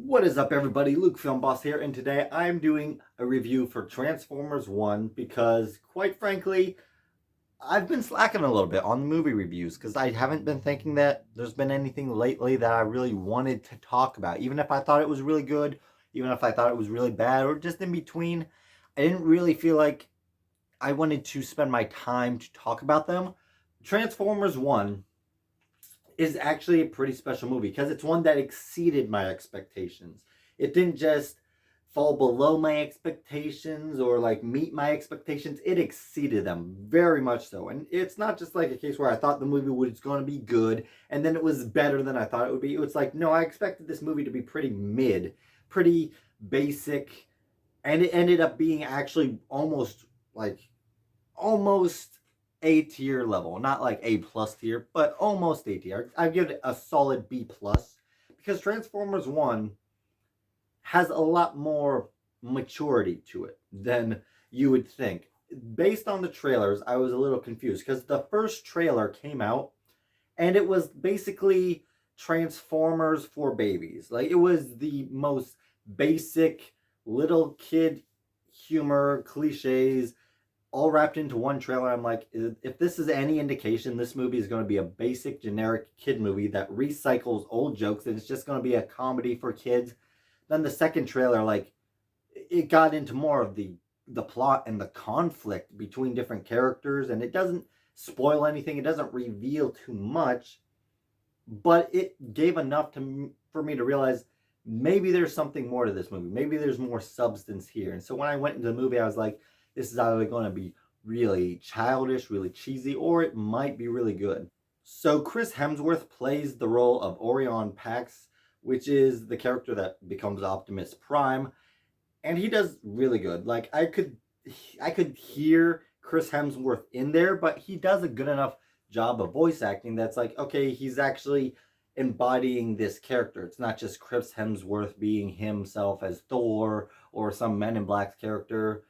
What is up, everybody? Luke Film Boss here, and today I'm doing a review for Transformers 1 because, quite frankly, I've been slacking a little bit on the movie reviews because I haven't been thinking that there's been anything lately that I really wanted to talk about. Even if I thought it was really good, even if I thought it was really bad, or just in between, I didn't really feel like I wanted to spend my time to talk about them. Transformers 1 is actually a pretty special movie because it's one that exceeded my expectations. It didn't just fall below my expectations or like meet my expectations. It exceeded them very much so. And it's not just like a case where I thought the movie was going to be good and then it was better than I thought it would be. It was like, no, I expected this movie to be pretty mid, pretty basic, and it ended up being actually almost A tier level, not like A plus tier, but almost A tier. I give it a solid B plus because Transformers 1 has a lot more maturity to it than you would think. Based on the trailers, I was a little confused because the first trailer came out and it was basically Transformers for babies. Like, it was the most basic little kid humor, cliches, all wrapped into one trailer. I'm like, if this is any indication, this movie is going to be a basic, generic kid movie that recycles old jokes and it's just going to be a comedy for kids. Then the second trailer, like, it got into more of the plot and the conflict between different characters, and it doesn't spoil anything. It doesn't reveal too much, but it gave enough for me to realize maybe there's something more to this movie. Maybe there's more substance here. And so when I went into the movie, I was like, this is either going to be really childish, really cheesy, or it might be really good. So Chris Hemsworth plays the role of Orion Pax, which is the character that becomes Optimus Prime, and he does really good. Like, I could hear Chris Hemsworth in there, but he does a good enough job of voice acting that's like, okay, he's actually embodying this character. It's not just Chris Hemsworth being himself as Thor or some Men in Black character.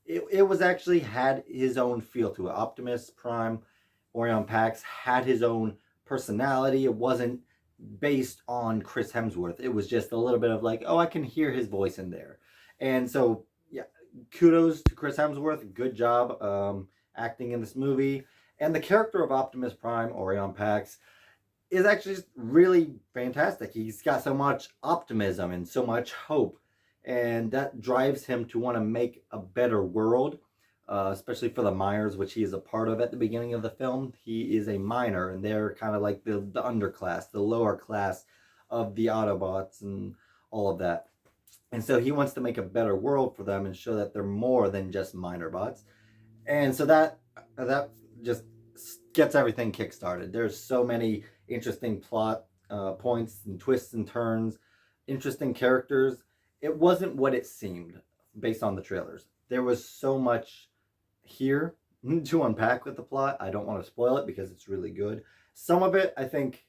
It was actually had his own feel to it. Optimus Prime, Orion Pax had his own personality. It wasn't based on Chris Hemsworth. It was just a little bit of like, oh, I can hear his voice in there. And so, yeah, kudos to Chris Hemsworth. Good job acting in this movie. And the character of Optimus Prime, Orion Pax, is actually just really fantastic. He's got so much optimism and so much hope, and that drives him to want to make a better world, especially for the miners, which he is a part of at the beginning of the film. He is a miner, and they're kind of like the underclass, the lower class of the Autobots and all of that. And so he wants to make a better world for them and show that they're more than just miner bots. And so that just gets everything kickstarted. There's so many interesting plot points and twists and turns, interesting characters. It wasn't what it seemed based on the trailers. There was so much here to unpack with the plot. I don't want to spoil it because it's really good. Some of it, I think,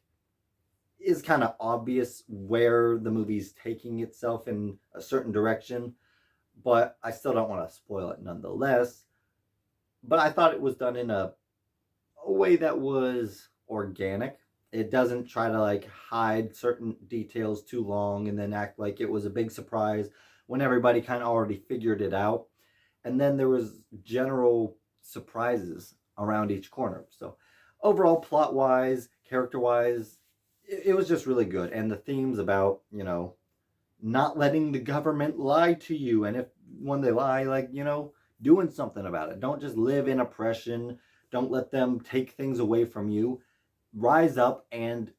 is kind of obvious where the movie's taking itself in a certain direction, but I still don't want to spoil it nonetheless. But I thought it was done in a way that was organic. It doesn't try to like hide certain details too long and then act like it was a big surprise when everybody kind of already figured it out. And then there was general surprises around each corner. So overall, plot wise, character wise, it was just really good. And the themes about, not letting the government lie to you, and if when they lie, like, doing something about it. Don't just live in oppression. Don't let them take things away from you. Rise up and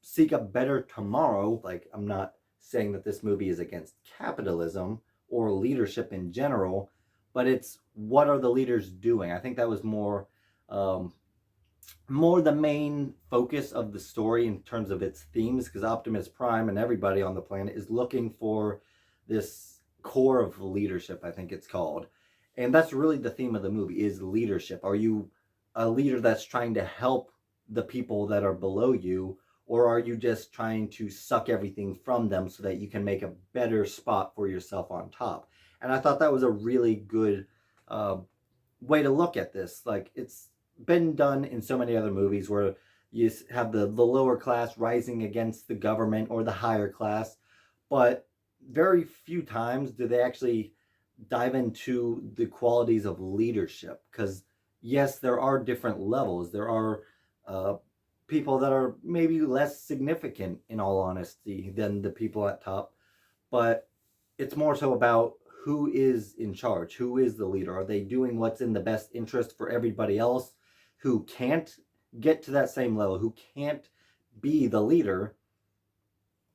seek a better tomorrow. Like, I'm not saying that this movie is against capitalism or leadership in general, but it's what are the leaders doing? I think that was more the main focus of the story in terms of its themes, because Optimus Prime and everybody on the planet is looking for this core of leadership, I think it's called. And that's really the theme of the movie, is leadership. Are you a leader that's trying to help the people that are below you, or are you just trying to suck everything from them so that you can make a better spot for yourself on top? And I thought that was a really good uh, way to look at this. Like, it's been done in so many other movies where you have the lower class rising against the government or the higher class, but very few times do they actually dive into the qualities of leadership. Because yes, there are different levels. There are uh, people that are maybe less significant, in all honesty, than the people at top, but it's more so about who is in charge, who is the leader. Are they doing what's in the best interest for everybody else who can't get to that same level, who can't be the leader?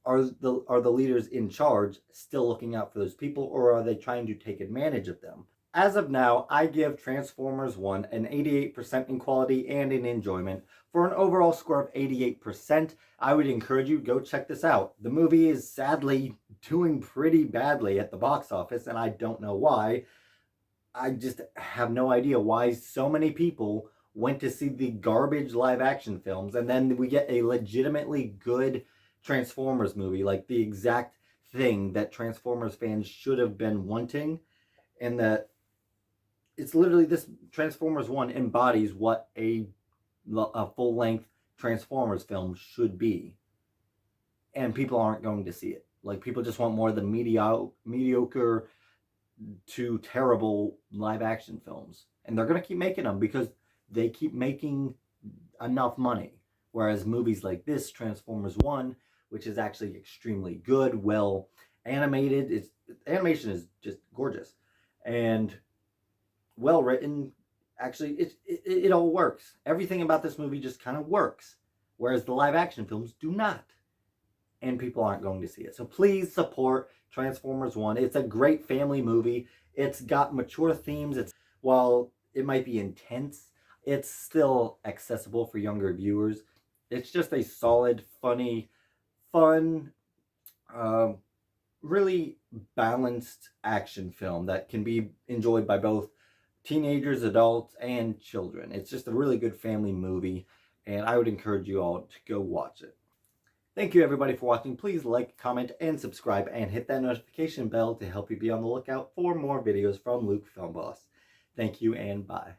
Are the leaders in charge still looking out for those people, or are they trying to take advantage of them? As of now, I give Transformers 1 an 88% in quality and in enjoyment for an overall score of 88%. I would encourage you to go check this out. The movie is sadly doing pretty badly at the box office, and I don't know why. I just have no idea why so many people went to see the garbage live action films, and then we get a legitimately good Transformers movie, like the exact thing that Transformers fans should have been wanting, and that it's literally this Transformers 1 embodies what a full length Transformers film should be, and people aren't going to see it. Like, people just want more of the mediocre to terrible live action films, and they're going to keep making them because they keep making enough money. Whereas movies like this, Transformers 1, which is actually extremely good, well animated, it's animation is just gorgeous and well written. Actually, it all works. Everything about this movie just kind of works, whereas the live action films do not, and people aren't going to see it. So please support Transformers 1. It's a great family movie. It's got mature themes. It's, while it might be intense, it's still accessible for younger viewers. It's just a solid, funny, fun, um, really balanced action film that can be enjoyed by both teenagers, adults, and children. It's just a really good family movie, and I would encourage you all to go watch it. Thank you everybody for watching. Please like, comment, and subscribe, and hit that notification bell to help you be on the lookout for more videos from Luke Film Boss. Thank you, and bye.